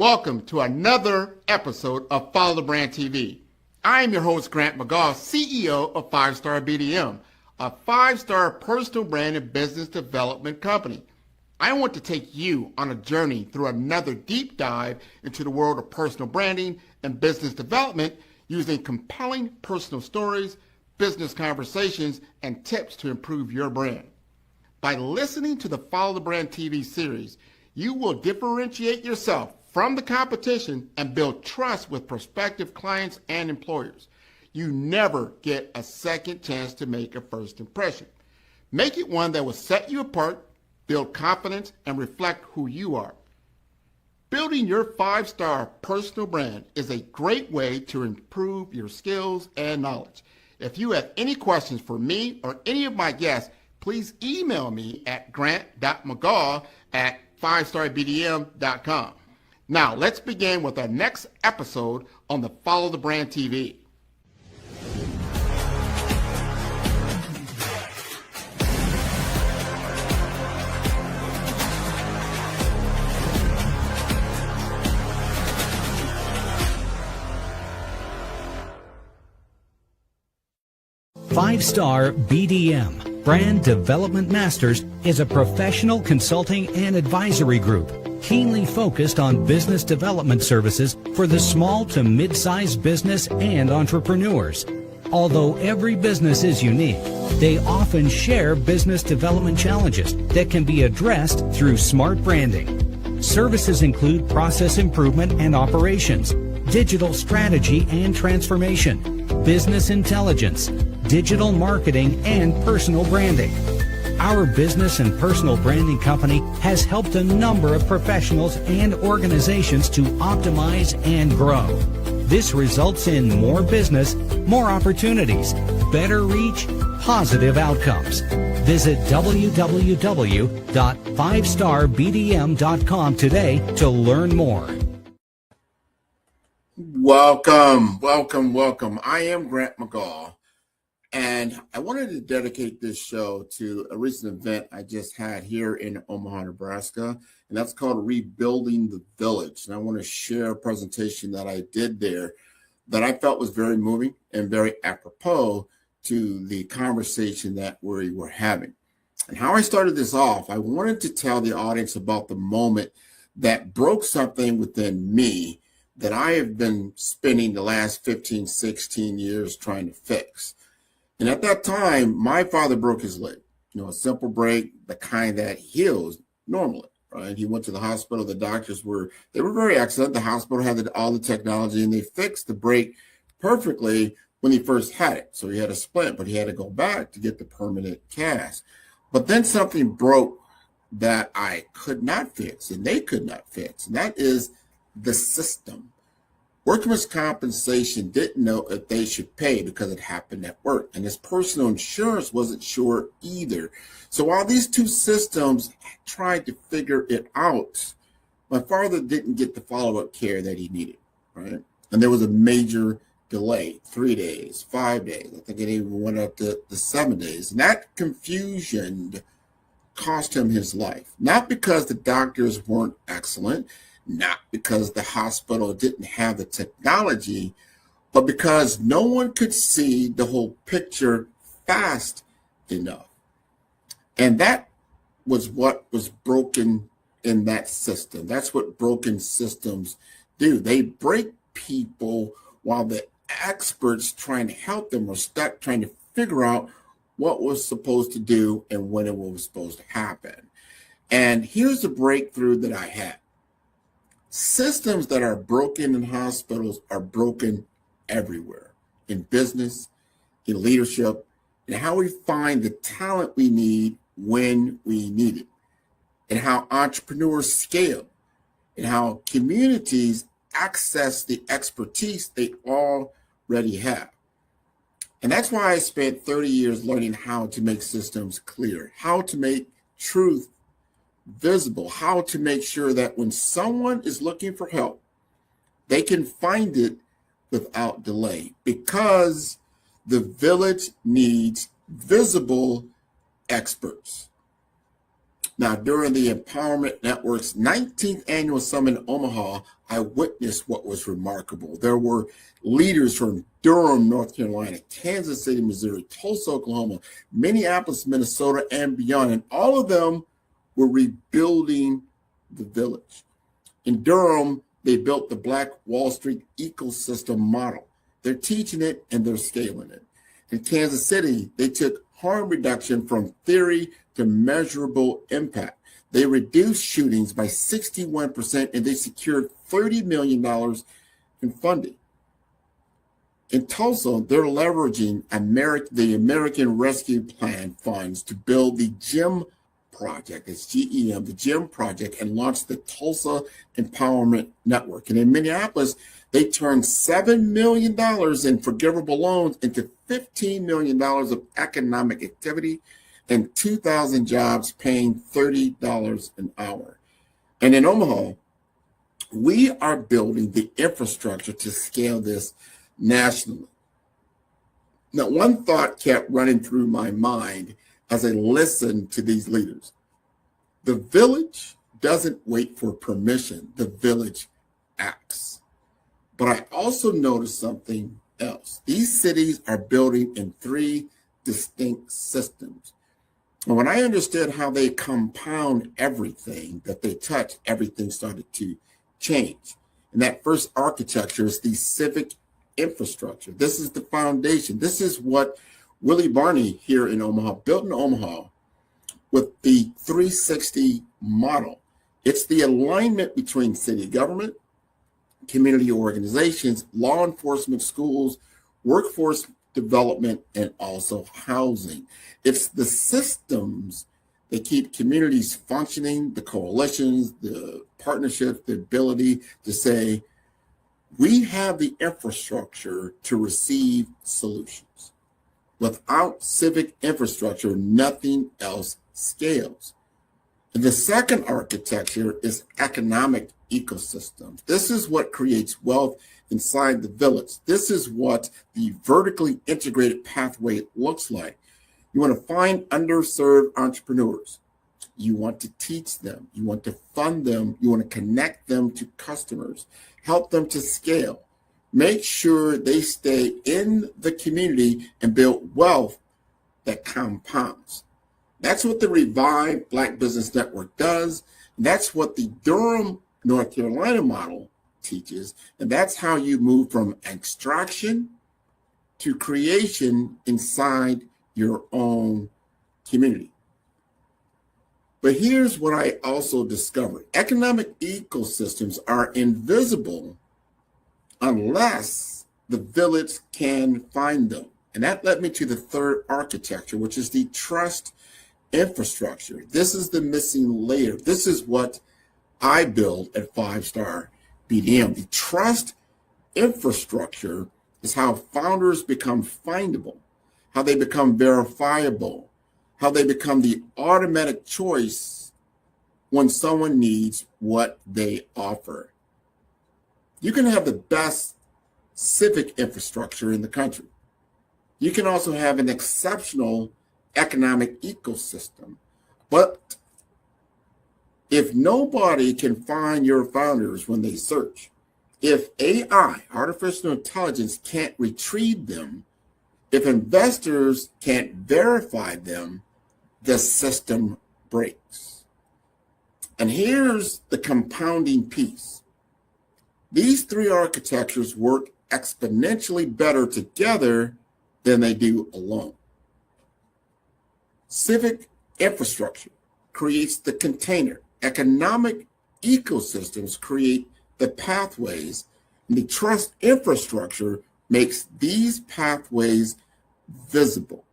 Welcome to another episode of Follow the Brand TV. I am your host, Grant McGaugh, CEO of 5-Star BDM, a 5-star personal brand and business development company. I want to take you on a journey through another deep dive into the world of personal branding and business development using compelling personal stories, business conversations, and tips to improve your brand. By listening to the Follow the Brand TV series, you will differentiate yourself from the competition and build trust with prospective clients and employers. You never get a second chance to make a first impression. Make it one that will set you apart, build confidence, and reflect who you are. Building your 5-star personal brand is a great way to improve your skills and knowledge. If you have any questions for me or any of my guests, please email me at grant.mcgaugh@5starbdm.com. Now, let's begin with our next episode on the Follow the Brand TV. Five-Star BDM, Brand Development Masters, is a professional consulting and advisory group keenly focused on business development services for the small to mid-sized business and entrepreneurs. Although every business is unique, they often share business development challenges that can be addressed through smart branding. Services include process improvement and operations, digital strategy and transformation, business intelligence, digital marketing, and personal branding. Our business and personal branding company has helped a number of professionals and organizations to optimize and grow. This results in more business, more opportunities, better reach, positive outcomes. Visit www.5starbdm.com today to learn more. Welcome. I am Grant McGaugh, and I wanted to dedicate this show to a recent event I just had here in Omaha, Nebraska, and that's called Rebuilding the Village. And I want to share a presentation that I did there that I felt was very moving and very apropos to the conversation that we were having. And how I started this off, I wanted to tell the audience about the moment that broke something within me that I have been spending the last 15, 16 years trying to fix. And at that time, my father broke his leg, a simple break, the kind that heals normally, right? He went to the hospital. The doctors were very excellent. The hospital had all the technology, and they fixed the break perfectly when he first had it. So he had a splint, but he had to go back to get the permanent cast. But then something broke that I could not fix, and they could not fix, and that is the system. Workers' compensation didn't know if they should pay because it happened at work, and his personal insurance wasn't sure either. So while these two systems tried to figure it out, my father didn't get the follow-up care that he needed, right? And there was a major delay, 3 days, 5 days. I think it even went up to 7 days. And that confusion cost him his life, not because the doctors weren't excellent, not because the hospital didn't have the technology, but because no one could see the whole picture fast enough. And that was what was broken in that system. That's what broken systems do. They break people while the experts trying to help them were stuck trying to figure out what was supposed to do and when it was supposed to happen. And here's the breakthrough that I had. Systems that are broken in hospitals are broken everywhere, in business, in leadership, and how we find the talent we need when we need it, and how entrepreneurs scale, and how communities access the expertise they already have. And that's why I spent 30 years learning how to make systems clear, how to make truth visible, how to make sure that when someone is looking for help, they can find it without delay, because the village needs visible experts. Now, during the Empowerment Network's 19th annual summit in Omaha, I witnessed what was remarkable. There were leaders from Durham, North Carolina, Kansas City, Missouri, Tulsa, Oklahoma, Minneapolis, Minnesota, and beyond. And all of them were rebuilding the village. In Durham, they built the Black Wall Street ecosystem model. They're teaching it and they're scaling it. In Kansas City, they took harm reduction from theory to measurable impact. They reduced shootings by 61% and they secured $30 million in funding. In Tulsa, they're leveraging the American Rescue Plan funds to build the GEM project, it's GEM, the GEM project, and launch the Tulsa Empowerment Network. And in Minneapolis, they turned $7 million in forgivable loans into $15 million of economic activity and 2,000 jobs paying $30 an hour. And in Omaha, we are building the infrastructure to scale this nationally. Now, one thought kept running through my mind as I listened to these leaders. The village doesn't wait for permission, the village acts. But I also noticed something else. These cities are building in 3 distinct systems. And when I understood how they compound everything that they touch, everything started to change. And that first architecture is the civic infrastructure. This is the foundation. This is what Willie Barney here in Omaha built in Omaha with the 360 model. It's the alignment between city government, community organizations, law enforcement, schools, workforce development, and also housing. It's the systems that keep communities functioning, the coalitions, the partnerships, the ability to say, we have the infrastructure to receive solutions. Without civic infrastructure, nothing else scales. And the second architecture is economic ecosystems. This is what creates wealth inside the village. This is what the vertically integrated pathway looks like. You want to find underserved entrepreneurs. You want to teach them. You want to fund them. You want to connect them to customers, help them to scale. Make sure they stay in the community and build wealth that compounds. That's what the Revive Black Business Network does. That's what the Durham, North Carolina model teaches. And that's how you move from extraction to creation inside your own community. But here's what I also discovered. Economic ecosystems are invisible unless the village can find them. And that led me to the third architecture, which is the trust infrastructure. This is the missing layer. This is what I build at 5-Star BDM. The trust infrastructure is how founders become findable, how they become verifiable, how they become the automatic choice when someone needs what they offer. You can have the best civic infrastructure in the country. You can also have an exceptional economic ecosystem. But if nobody can find your founders when they search, if AI, artificial intelligence, can't retrieve them, if investors can't verify them, the system breaks. And here's the compounding piece. These 3 architectures work exponentially better together than they do alone. Civic infrastructure creates the container. Economic ecosystems create the pathways. And the trust infrastructure makes these pathways visible.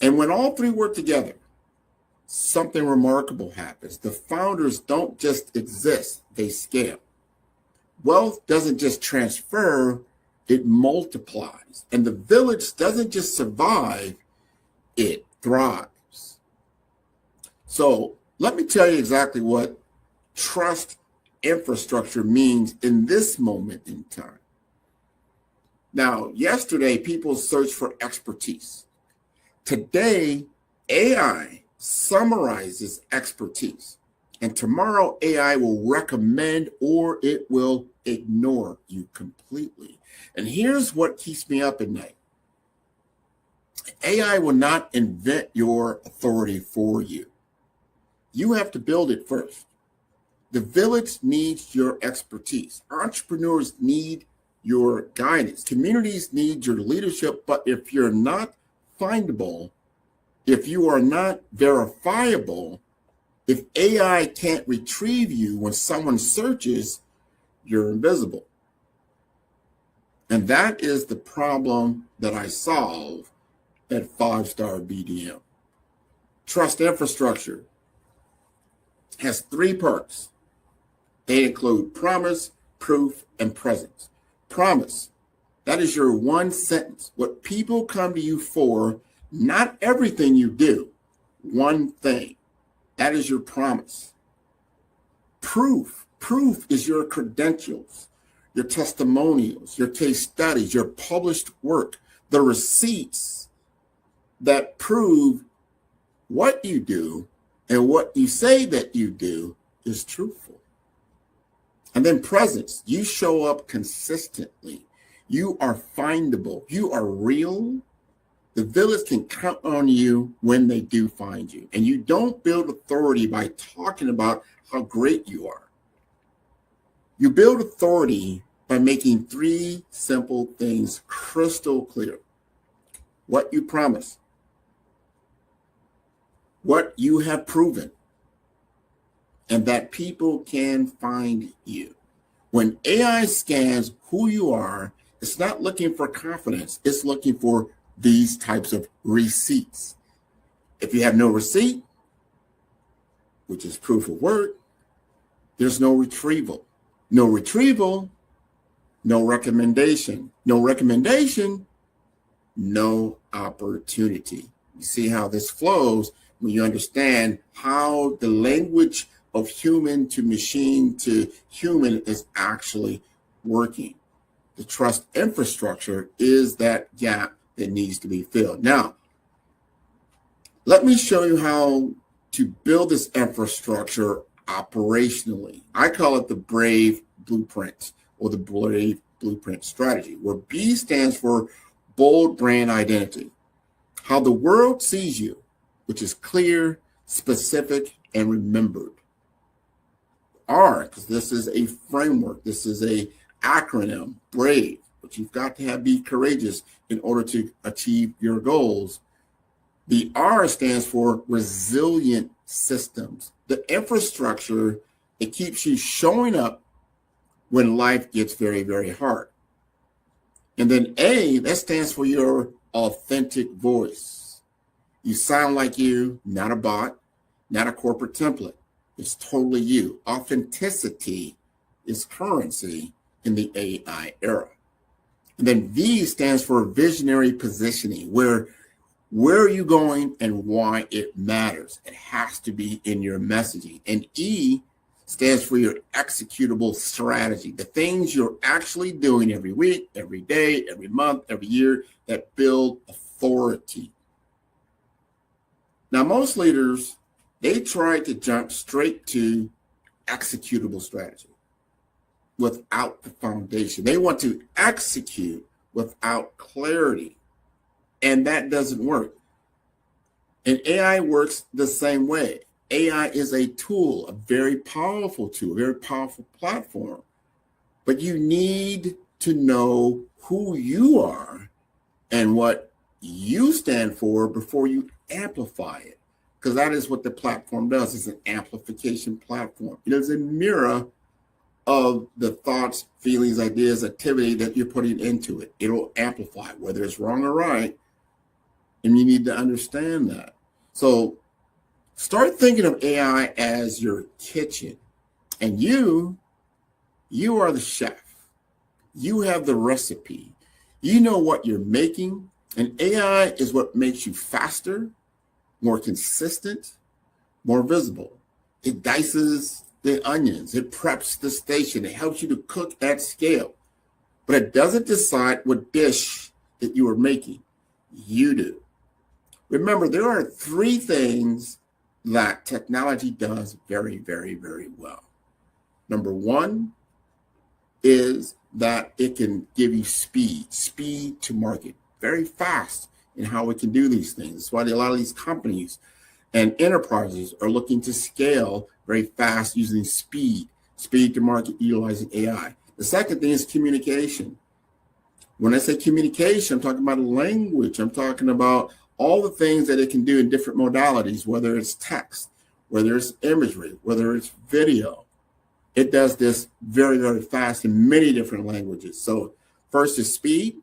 And when all 3 work together, something remarkable happens. The founders don't just exist, they scale. Wealth doesn't just transfer, it multiplies. And the village doesn't just survive, it thrives. So let me tell you exactly what trust infrastructure means in this moment in time. Now, yesterday, people searched for expertise. Today, AI summarizes expertise. And tomorrow, AI will recommend or it will ignore you completely. And here's what keeps me up at night. AI will not invent your authority for you. You have to build it first. The village needs your expertise. Entrepreneurs need your guidance. Communities need your leadership. But if you're not findable, if you are not verifiable, if AI can't retrieve you when someone searches, you're invisible. And that is the problem that I solve at 5-Star BDM. Trust infrastructure has 3 perks. They include promise, proof, and presence. Promise, that is your one sentence. What people come to you for, not everything you do, one thing. That is your promise. Proof is your credentials, your testimonials, your case studies, your published work, the receipts that prove what you do and what you say that you do is truthful. And then presence, you show up consistently. You are findable. You are real. The village can count on you when they do find you. And you don't build authority by talking about how great you are. You build authority by making 3 simple things crystal clear. What you promise, what you have proven, and that people can find you. When AI scans who you are, it's not looking for confidence. It's looking for these types of receipts. If you have no receipt, which is proof of work, there's no retrieval. No retrieval, no recommendation. No recommendation, no opportunity. You see how this flows when you understand how the language of human to machine to human is actually working. The trust infrastructure is that gap that needs to be filled. Now, let me show you how to build this infrastructure operationally. I call it the BRAVE blueprint or the BRAVE blueprint strategy, where B stands for bold brand identity. How the world sees you, which is clear, specific, and remembered. R, because this is a framework, this is a acronym, BRAVE, but you've got to be courageous in order to achieve your goals. The R stands for resilient systems. The infrastructure, it keeps you showing up when life gets very, very hard. And then A, that stands for your authentic voice. You sound like you, not a bot, not a corporate template. It's totally you. Authenticity is currency in the AI era. And then V stands for visionary positioning, where are you going and why it matters. It has to be in your messaging. And E stands for your executable strategy, the things you're actually doing every week, every day, every month, every year that build authority. Now, most leaders, they try to jump straight to executable strategy without the foundation. They want to execute without clarity, and that doesn't work. And AI works the same way. AI is a tool, a very powerful tool, a very powerful platform, but you need to know who you are and what you stand for before you amplify it, because that is what the platform does. It's an amplification platform. It is a mirror of the thoughts, feelings, ideas, activity that you're putting into it. It'll amplify whether it's wrong or right, and you need to understand that. So start thinking of AI as your kitchen, and you are the chef. You have the recipe. You know what you're making, and AI is what makes you faster, more consistent, more visible. It dices the onions. It preps the station. It helps you to cook at scale, but it doesn't decide what dish that you are making. You do. Remember, there are 3 things that technology does very, very, very well. Number one is that it can give you speed to market, very fast in how it can do these things. That's why a lot of these companies and enterprises are looking to scale very fast using speed to market, utilizing AI. The second thing is communication. When I say communication, I'm talking about language. I'm talking about all the things that it can do in different modalities, whether it's text, whether it's imagery, whether it's video. It does this very, very fast in many different languages. So first is speed,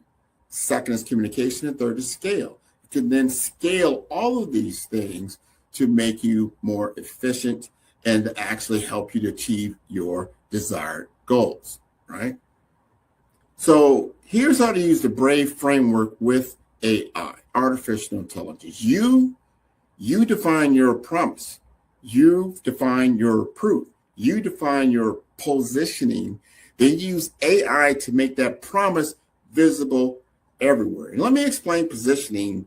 second is communication, and third is scale. You can then scale all of these things to make you more efficient and to actually help you to achieve your desired goals, right? So here's how to use the Brave framework with AI, artificial intelligence. You define your prompts. You define your proof. You define your positioning. Then use AI to make that promise visible everywhere. And let me explain positioning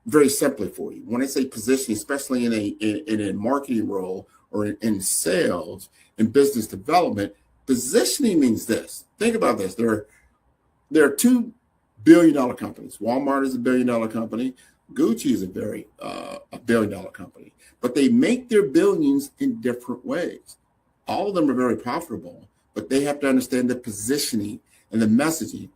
very simply for you. When I say positioning, especially in a marketing role or in sales and business development, positioning means this. Think about this. There are $2 billion companies. Walmart is a $1 billion company. Gucci is a $1 billion company. But they make their billions in different ways. All of them are very profitable, but they have to understand the positioning and the messaging.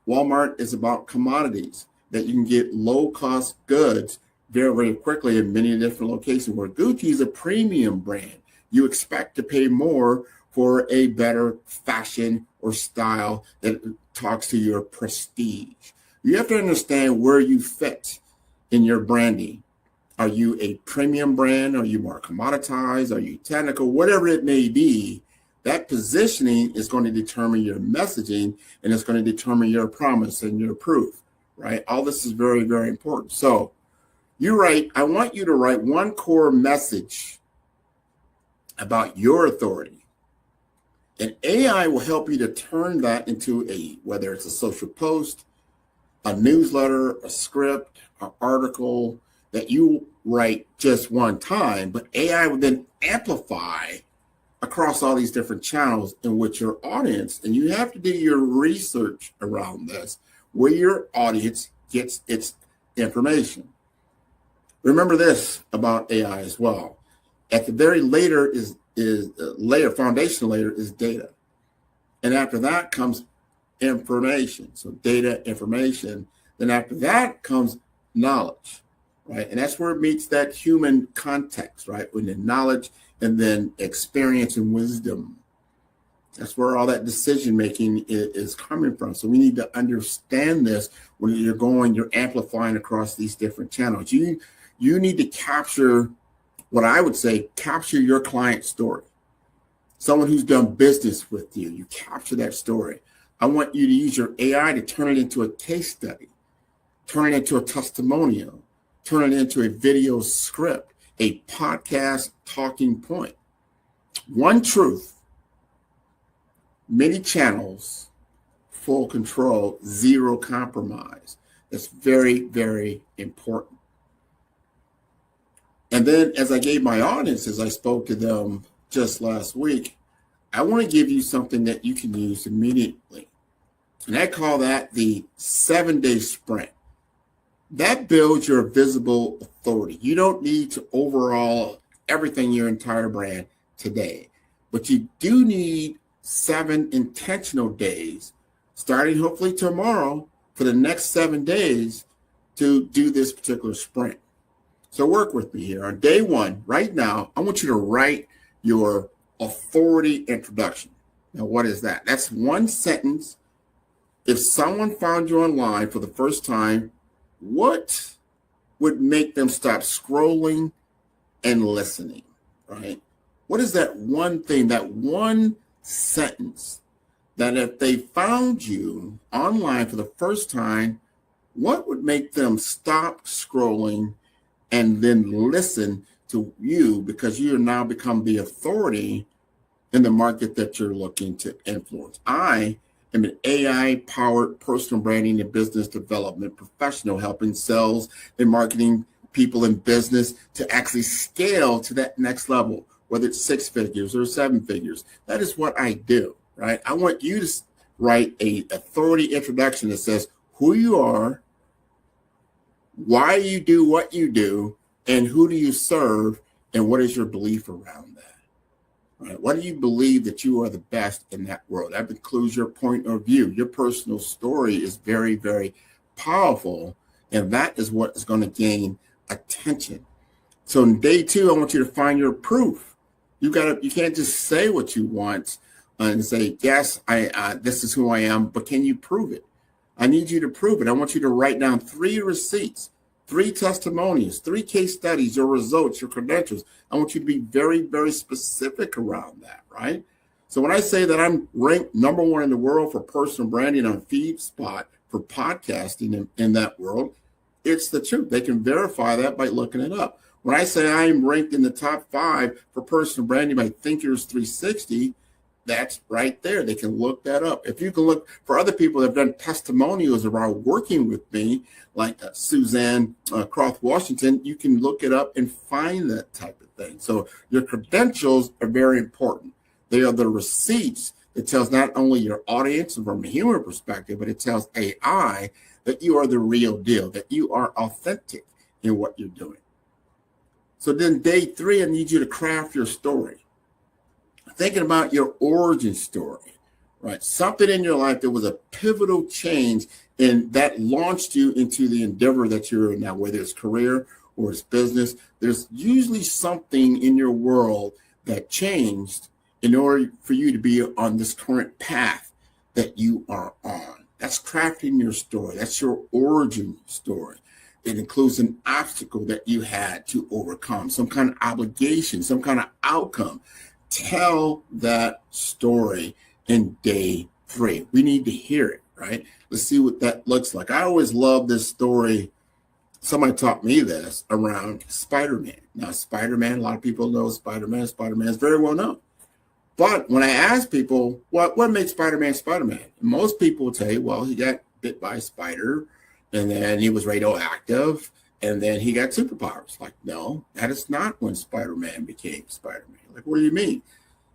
Walmart is about commodities that you can get low-cost goods very, very quickly in many different locations, where Gucci is a premium brand. You expect to pay more for a better fashion or style that talks to your prestige. You have to understand where you fit in your branding. Are you a premium brand? Are you more commoditized? Are you technical? Whatever it may be, that positioning is going to determine your messaging, and it's going to determine your promise and your proof, right? All this is very, very important. So I want you to write one core message about your authority. And AI will help you to turn that into whether it's a social post, a newsletter, a script, an article that you write just one time, but AI will then amplify across all these different channels in which your audience, and you have to do your research around this, where your audience gets its information. Remember this about AI as well. At the very foundation layer is data. And after that comes information. So data, information. Then after that comes knowledge, right? And that's where it meets that human context, right? When the knowledge and then experience and wisdom. That's where all that decision making is coming from. So we need to understand this when you're amplifying across these different channels. You need to capture your client story. Someone who's done business with you, you capture that story. I want you to use your AI to turn it into a case study, turn it into a testimonial, turn it into a video script, a podcast talking point. One truth, many channels, full control, zero compromise. That's very, very important. And then as I gave my audience, as I spoke to them just last week, I want to give you something that you can use immediately. And I call that the 7-day sprint. That builds your visible authority. You don't need to overhaul everything, your entire brand today, but you do need 7 intentional days, starting hopefully tomorrow, for the next 7 days to do this particular sprint. So work with me here. On day 1, right now, I want you to write your authority introduction. Now, what is that? That's one sentence. If someone found you online for the first time, what would make them stop scrolling and listening, right? What is that one thing, that one sentence that if they found you online for the first time, what would make them stop scrolling and then listen to you, because you have now become the authority in the market that you're looking to influence? I am an AI-powered personal branding and business development professional, helping sales and marketing people in business to actually scale to that next level, whether it's 6 figures or 7 figures. That is what I do, right? I want you to write a authority introduction that says who you are, why you do what you do, and who do you serve, and what is your belief around that? Right? What do you believe that you are the best in that world? That includes your point of view. Your personal story is very, very powerful, and that is what is going to gain attention. So in day 2, I want you to find your proof. You can't just say what you want and say, yes, this is who I am, but can you prove it? I need you to prove it. I want you to write down 3 receipts, 3 testimonials, 3 case studies, your results, your credentials. I want you to be very, very specific around that, right? So when I say that I'm ranked number 1 in the world for personal branding on FeedSpot for podcasting in that world, it's the truth. They can verify that by looking it up. When I say I'm ranked in the top 5 for personal branding by Thinkers 360, that's right there. They can look that up. If you can look for other people that have done testimonials around working with me, like Suzanne Croft Washington, you can look it up and find that type of thing. So your credentials are very important. They are the receipts that tells not only your audience from a human perspective, but it tells AI that you are the real deal, that you are authentic in what you're doing. So then day 3, I need you to craft your story. Thinking about your origin story, right? Something in your life that was a pivotal change and that launched you into the endeavor that you're in now, whether it's career or it's business. There's usually something in your world that changed in order for you to be on this current path that you are on. That's crafting your story. That's your origin story. It includes an obstacle that you had to overcome, some kind of obligation, some kind of outcome. Tell that story in day 3. We need to hear it, right? Let's see what that looks like. I always love this story. Somebody taught me this around Spider-Man. Now, Spider-Man, a lot of people know Spider-Man. Spider-Man is very well known. But when I ask people, what makes Spider-Man Spider-Man? Most people will tell you, well, he got bit by a spider, and then he was radioactive, and then he got superpowers. Like, no, that is not when Spider-Man became Spider-Man. Like, what do you mean?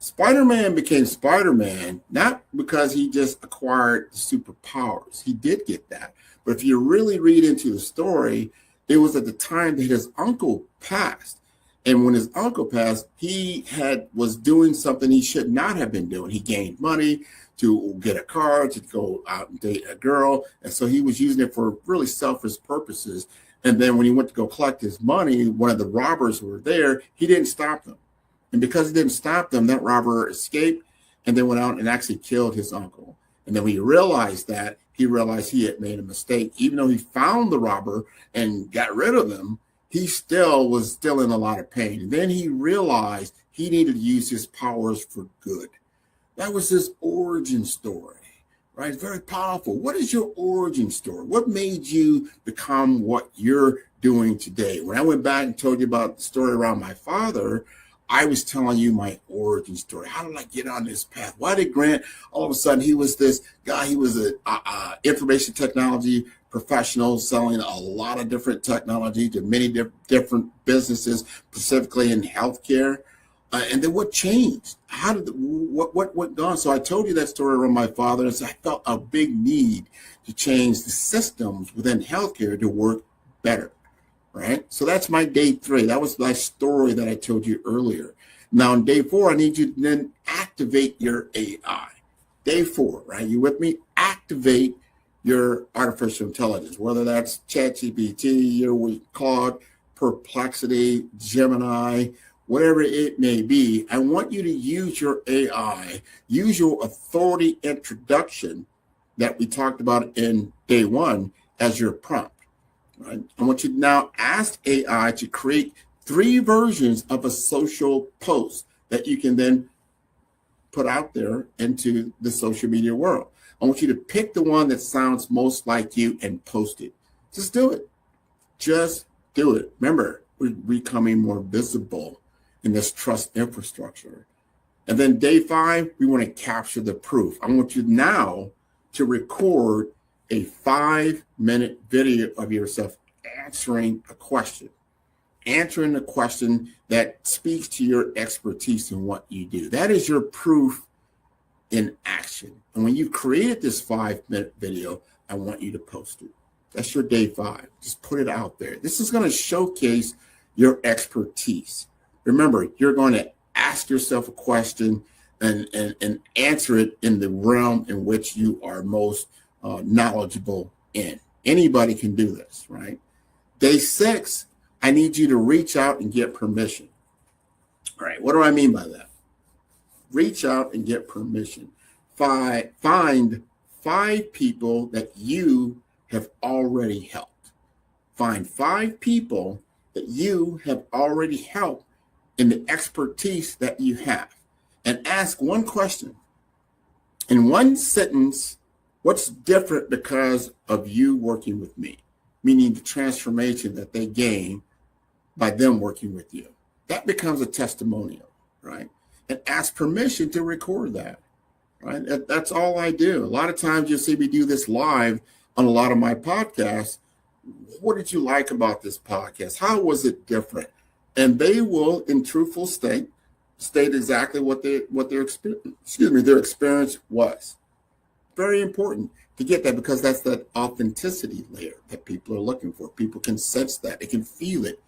Spider-Man became Spider-Man not because he just acquired superpowers. He did get that. But if you really read into the story, it was at the time that his uncle passed. And when his uncle passed, he was doing something he should not have been doing. He gained money to get a car, to go out and date a girl. And so he was using it for really selfish purposes. And then when he went to go collect his money, one of the robbers who were there, he didn't stop them. And because he didn't stop them, that robber escaped and then went out and actually killed his uncle. And then when he realized that, he realized he had made a mistake. Even though he found the robber and got rid of him, he still was in a lot of pain. And then he realized he needed to use his powers for good. That was his origin story, right? It's very powerful. What is your origin story? What made you become what you're doing today? When I went back and told you about the story around my father, I was telling you my origin story. How did I get on this path? Why did Grant, all of a sudden, he was this guy, he was an information technology professional selling a lot of different technology to many different businesses, specifically in healthcare. And then what changed? What went on? So I told you that story around my father, and so I felt a big need to change the systems within healthcare to work better. Right? So that's my day 3. That was my story that I told you earlier. Now on day 4, I need you to then activate your AI. Day 4, right? You with me? Activate your artificial intelligence, whether that's ChatGPT, your Claude, Perplexity, Gemini, whatever it may be. I want you to use your AI, use your authority introduction that we talked about in day 1 as your prompt. Right? I want you to now ask AI to create 3 versions of a social post that you can then put out there into the social media world. I want you to pick the one that sounds most like you and post it. Just do it. Just do it. Remember, we're becoming more visible in this trust infrastructure. And then day 5, we want to capture the proof. I want you now to record a 5-minute video of yourself answering a question. answering the question that speaks to your expertise in what you do. That is your proof in action. And when you've created this 5-minute video, I want you to post it. That's your day 5. Just put it out there. This is going to showcase your expertise. Remember, you're going to ask yourself a question and answer it in the realm in which you are most knowledgeable in. Anybody can do this, right? Day 6, I need you to reach out and get permission. All right, what do I mean by that? Reach out and get permission. Find 5 people that you have already helped. Find 5 people that you have already helped in the expertise that you have. And ask one question. In one sentence, what's different because of you working with me? Meaning the transformation that they gain by them working with you. That becomes a testimonial, right? And ask permission to record that, right? That's all I do. A lot of times you'll see me do this live on a lot of my podcasts. What did you like about this podcast? How was it different? And they will, in truthful state exactly what their experience was. Very important to get that, because that's that authenticity layer that people are looking for. People can sense that. They can feel it.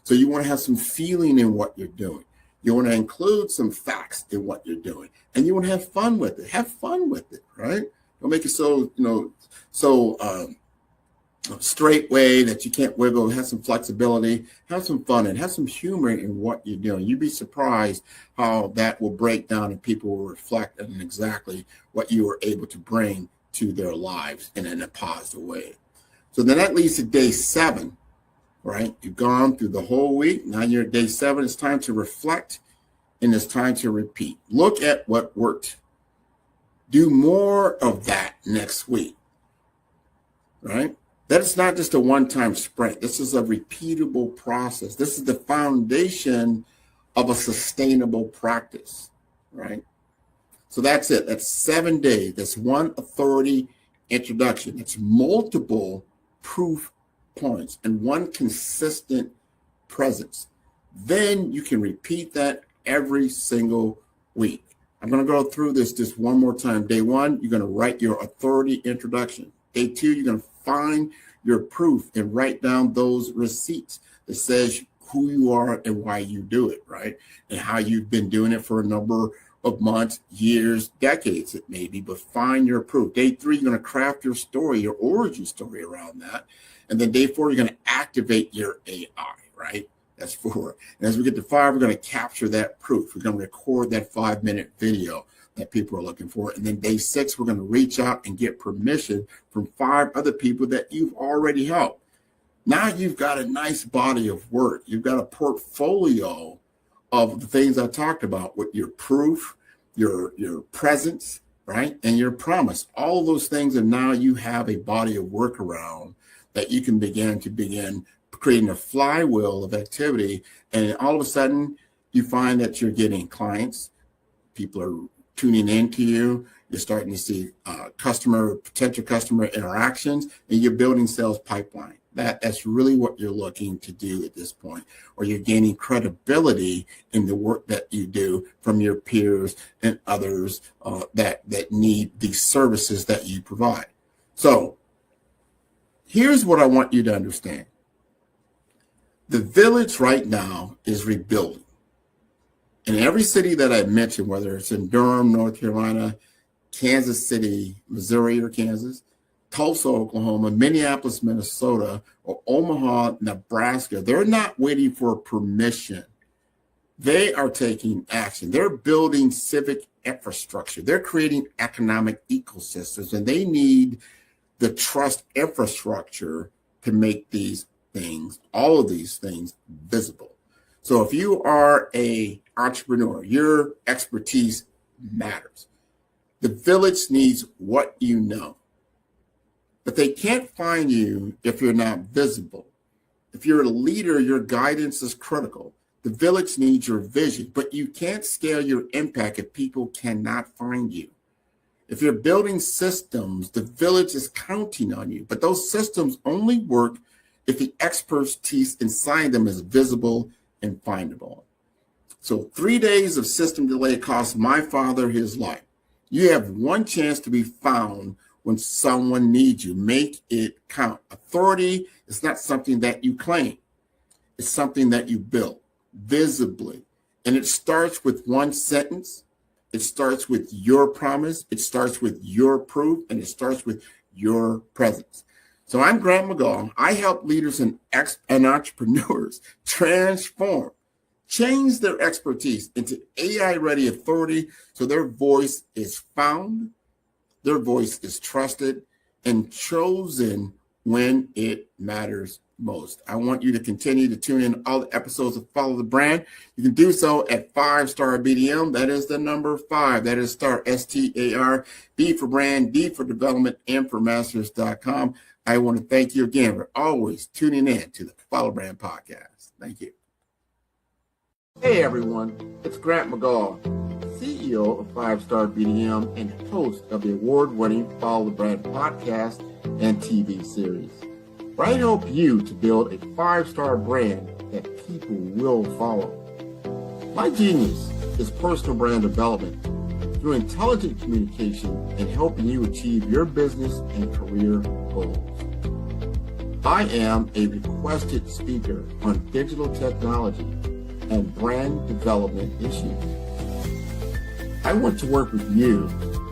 So you want to have some feeling in what you're doing. You want to include some facts in what you're doing, and you want to have fun with it. Have fun with it, right? Don't make it so straight way that you can't wiggle. Have some flexibility. Have some fun and have some humor in what you're doing. You'd be surprised how that will break down, and people will reflect on exactly what you were able to bring to their lives in a positive way. So then that leads to day 7. Right? You've gone through the whole week. Now you're at day 7. It's time to reflect, and it's time to repeat. Look at what worked. Do more of that next week. Right? That is not just a one-time sprint. This is a repeatable process. This is the foundation of a sustainable practice. Right? So that's it. That's 7 days. That's one authority introduction. It's multiple proof points and one consistent presence. Then you can repeat that every single week. I'm going to go through this just one more time. Day 1, you're going to write your authority introduction. Day 2, you're going to find your proof and write down those receipts that says who you are and why you do it, right? And how you've been doing it for a number of months, years, decades it may be, but find your proof. Day 3, you're going to craft your story, your origin story around that. And then day 4, you're going to activate your AI, right? That's 4. And as we get to 5, we're going to capture that proof. We're going to record that 5-minute video that people are looking for. And then day 6, we're going to reach out and get permission from 5 other people that you've already helped. Now you've got a nice body of work. You've got a portfolio of the things I talked about with your proof, your presence, right? And your promise. All of those things, and now you have a body of work around that you can begin creating a flywheel of activity. And all of a sudden you find that you're getting clients, people are tuning into you, you're starting to see potential customer interactions, and you're building sales pipeline. That's really what you're looking to do at this point, or you're gaining credibility in the work that you do from your peers and others that need these services that you provide. So here's what I want you to understand. The village right now is rebuilding. In every city that I mentioned, whether it's in Durham, North Carolina, Kansas City, Missouri or Kansas, Tulsa, Oklahoma, Minneapolis, Minnesota, or Omaha, Nebraska, they're not waiting for permission. They are taking action. They're building civic infrastructure. They're creating economic ecosystems, and they need the trust infrastructure to make these things, all of these things, visible. So if you are an entrepreneur, your expertise matters. The village needs what you know, but they can't find you if you're not visible. If you're a leader, your guidance is critical. The village needs your vision, but you can't scale your impact if people cannot find you. If you're building systems, the village is counting on you, but those systems only work if the expertise inside them is visible and findable. So 3 days of system delay cost my father his life. You have one chance to be found when someone needs you. Make it count. Authority is not something that you claim. It's something that you build visibly. And it starts with one sentence. It starts with your promise. It starts with your proof. And it starts with your presence. So I'm Grant McGaw. I help leaders and entrepreneurs transform, change their expertise into AI-ready authority so their voice is found, their voice is trusted, and chosen when it matters most. I want you to continue to tune in all the episodes of Follow the Brand. You can do so at 5-Star BDM. That is the number 5. That is star, STAR, B for brand, D for development, M for masters.com. I want to thank you again for always tuning in to the Follow Brand Podcast. Thank you. Hey everyone, it's Grant McGaw, CEO of 5-Star BDM and host of the award-winning Follow the Brand Podcast and TV series, where I help you to build a 5-star brand that people will follow. My genius is personal brand development through intelligent communication and helping you achieve your business and career goals. I am a requested speaker on digital technology and brand development issues. I want to work with you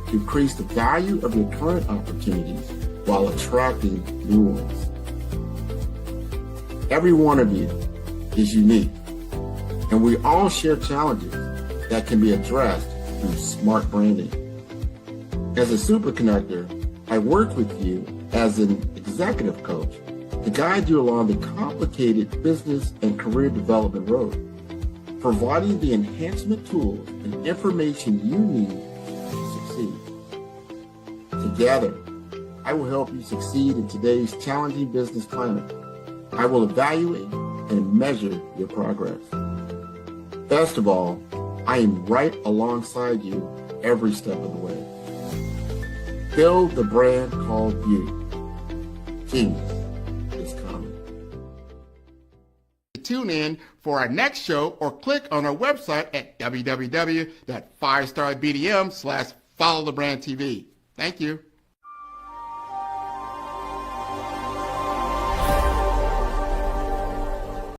to increase the value of your current opportunities while attracting new ones. Every one of you is unique, and we all share challenges that can be addressed through smart branding. As a super connector, I work with you as an executive coach to guide you along the complicated business and career development road, providing the enhancement tools and information you need to succeed. Together, I will help you succeed in today's challenging business climate. I will evaluate and measure your progress. Best of all, I am right alongside you every step of the way. Build the brand called you. Genius is coming. Tune in for our next show or click on our website at www.5starbdm/followthebrandtv. Thank you.